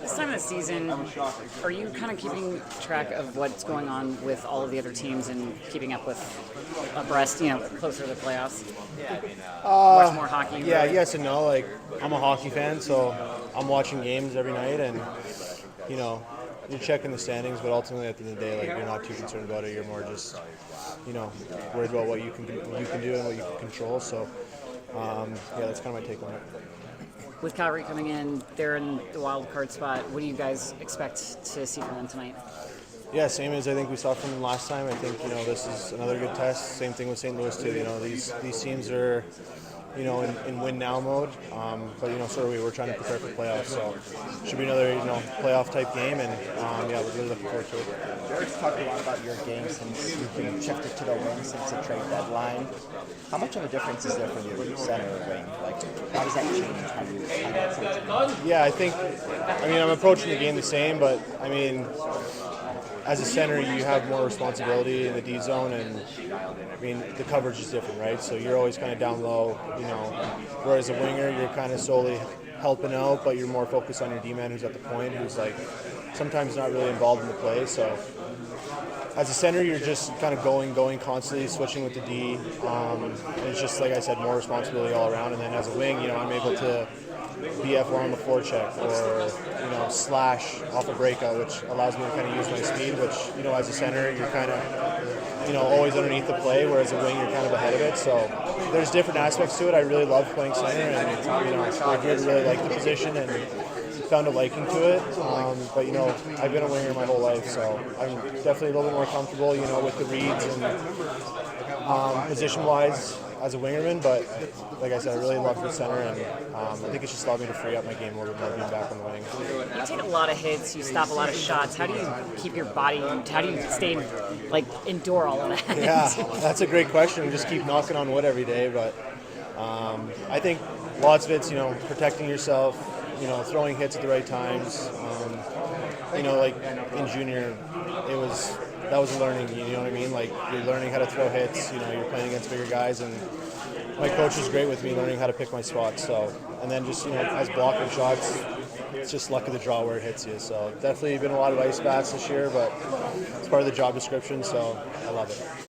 this time of the season, are you kind of keeping track of what's going on with all of the other teams and keeping up with abreast, closer to the playoffs? Watch more hockey? Yeah, really? yes and no. Like, I'm a hockey fan, so I'm watching games every night, and you're checking the standings, but ultimately at the end of the day, like, you're not too concerned about it. You're more just, worried about what you can do and what you can control. So, that's kind of my take on it. With Calgary coming in, they're in the wild card spot. What do you guys expect to see from them tonight? Yeah, same as I think we saw from them last time. I think this is another good test. Same thing with St. Louis too. These teams are in win now mode. But so are we. We're trying to prepare for playoffs. So should be another playoff type game, and we're really looking forward to it. Eric's talked a lot about your game since you've been shifted to the wing since the trade deadline. How much of a difference is there for you, center or wing? Like, how does that change how you approach it? Yeah, I'm approaching the game the same, but as a center, you have more responsibility in the D zone, and the coverage is different, right? So you're always kind of down low, whereas a winger, you're kind of solely helping out, but you're more focused on your D-man who's at the point, who's like sometimes not really involved in the play. So as a center, you're just kind of going constantly, switching with the D. And it's just, like I said, more responsibility all around. And then as a wing, I'm able to BF on the forecheck or, slash off a breakout, which allows me to kind of use my speed, which, as a center, you're kind of, always underneath the play, whereas a wing, you're kind of ahead of it. So there's different aspects to it. I really love playing center, and, I did really like the position and found a liking to it. But, I've been a winger my whole life, so I'm definitely a little bit more comfortable, with the reads and position-wise as a wingerman, but like I said, I really love the center, and I think it's just allowed me to free up my game a little bit more being back on the wing. You take a lot of hits, you stop a lot of shots. How do you keep your body, how do you endure all of that? Yeah, that's a great question. Just keep knocking on wood every day, but I think lots of it's, protecting yourself, throwing hits at the right times. Like in junior, that was learning, you know what I mean? Like, you're learning how to throw hits, you're playing against bigger guys, and my coach was great with me learning how to pick my spots. So, and then just, as blocking shots, it's just luck of the draw where it hits you. So definitely been a lot of ice bats this year, but it's part of the job description, so I love it.